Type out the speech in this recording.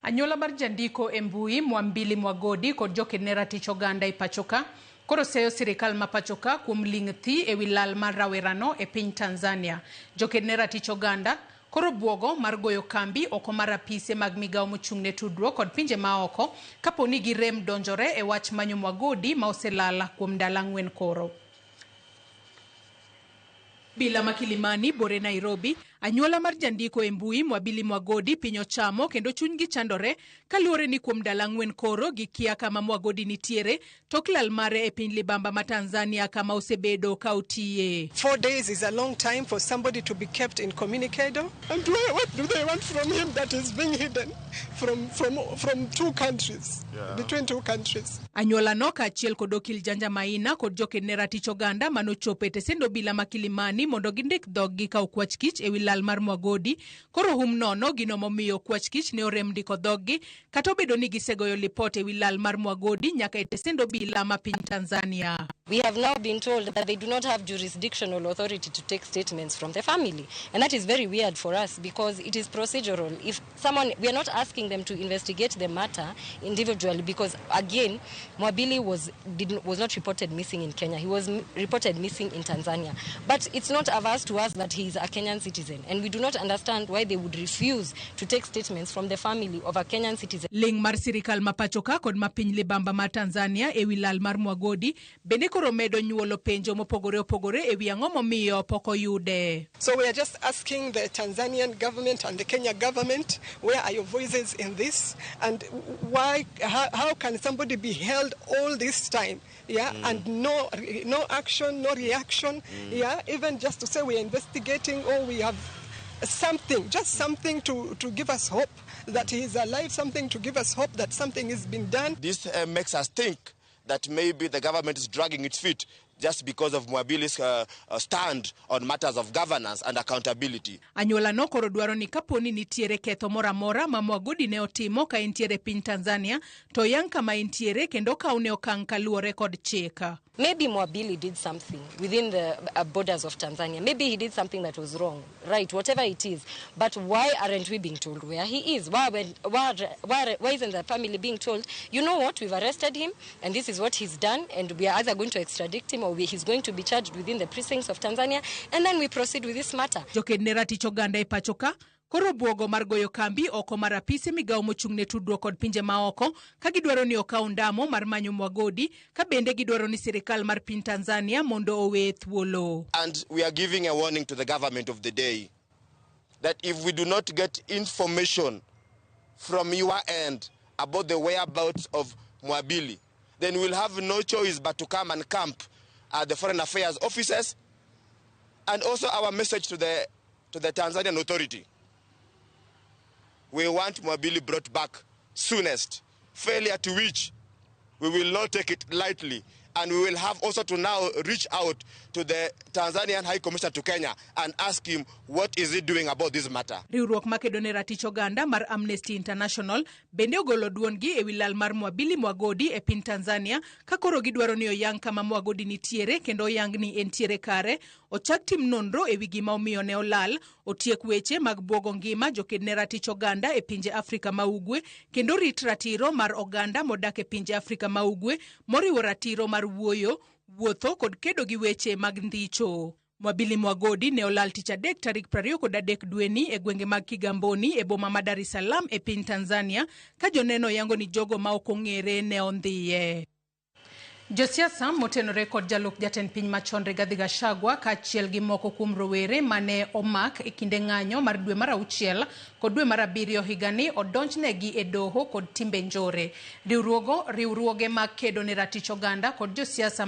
Anyuola mar jandiko e mbui Mwabili Mwagodi kod jakedne ratiro oganda e pachoka koro oseyo sirkal ma pachoka kuom ling thi e wi lal mar rawerano e piny Tanzania. Jakedne ratiro oganda koro buogo mar goyo kambi oko mar apise mag migawo mochung'ne tudruok kod pinje maoko kapo ni girem donjore e wach manyo Mwagodi ma oselala kuom ndalo 4 koro. Bila makilimani bore Nairobi, anyuola mar jandiko e mbui Mwabili Mwagodi piny ochamo kendo chunygi chandore kaluwore ni kuom ndalo 4 koro gikia kama Mwagodi nitiere tok lal mare e piny libamba ma Tanzania kama osebedo ka otiye. 4 days is a long time for somebody to be kept incommunicado. And what do they want from him that is being hidden from two countries, between two countries? Anyuola no kaachiel kod okil Janja Maina kod jakedne ratiro oganda manochopo e tesendo bila makilimani mondo gindik dhoggi ka okwach kich e wi lal mar Mwagodi. Koro nono gino momiyo okwach kich ne orem ndiko dhoggi kata obedo ni gisegoyo lipot e wi lal mar Mwagodi nyaka e tesendo bila ma piny Tanzania. We have now been told that they do not have jurisdictional authority to take statements from the family. And that is very weird for us because it is procedural. If someone, we are not asking them to investigate the matter individually because, again, Mwabili was not reported missing in Kenya. He was reported missing in Tanzania. But it's not averse to us that he is a Kenyan citizen. And we do not understand why they would refuse to take statements from the family of a Kenyan citizen. Ling mar sirkal ma pachoka kod ma piny libamba ma Tanzania e wi lal mar Mwagodi bende koro medo nyuolo penjo mopogore opogore e wi ang'o momiyo pok oyude. So we are just asking the Tanzanian government and the Kenya government, where are your voices in this? And why, how can somebody be held all this time? And no action, no reaction. Even just to say we are investigating or we have something, just something to give us hope that he is alive, something to give us hope that something has been done. This makes us think that maybe the government is dragging its feet just because of Mwabili's stand on matters of governance and accountability. Anyuola no koro dwaro ni kaponi nitiere ketho mora mora ma Mwagodi ne otimo ka entiere piny Tanzania to yang kama entiere kendo kaune okang' kaluwore kod chika. Maybe Mwabili did something within the borders of Tanzania. Maybe he did something that was wrong, right, whatever it is. But why aren't we being told where he is? Why isn't the family being told, you know what, we've arrested him and this is what he's done and we are either going to extradite him or he's going to be charged within the precincts of Tanzania and then we proceed with this matter. Jakedne ratiro oganda e pachoka koro buogo mar goyo kambi oko mar apise migawo mochung'ne tudruok kod pinje maoko ka gidwaro ni okaw ndamo mar manyo Mwagodi ka bende gidwaro ni sirkal mar piny Tanzania mondo owe thuolo. And we are giving a warning to the government of the day that if we do not get information from your end about the whereabouts of Mwabili, then we'll have no choice but to come and camp at the Foreign Affairs offices. And also our message to the Tanzanian authority. We want Mwabili brought back soonest, failure to which we will not take it lightly. And we will have also to now reach out to the Tanzanian High Commissioner to Kenya and ask him what is he doing about this matter. Riwruok makedo ne ratiro oganda mar Amnesty International bende ogolo duongi e wi lal mar Mwabili Mwagodi e piny Tanzania ka koro gidwaro ni oyang kama Mwagodi nitiere kendo oyang ni entiere kare, ochak tim nonro e wi gima omiyo ne olal, otiek weche mag buogo ngima jakedne ratiro oganda e pinje Afrika ma Ugwe kendo rit ratiro mar oganda modak e pinje Afrika ma Ugwe moriwo ratiro mar wuoyo, wuotho kod kedo gi weche mag ndicho. Mwabili Mwagodi ne olal tich adek tarik 23 dweni e gwenge mag Kigamboni e boma ma Dar es Salaam e piny Tanzania ka joneno yango ni jogo ma ok ong'ere ne ondhiye. Josiasa motenore kod jaluk jatend piny machon Rigathi Gachagua kaachiel gi moko kuom rowere mane omak e kinde ng'anyo mar dwe mar 6 kod dwe mar 7 higani odonjnegi e doho kod timbe njore. Riwruoge mag kedo ne ratiro oganda kod josiasa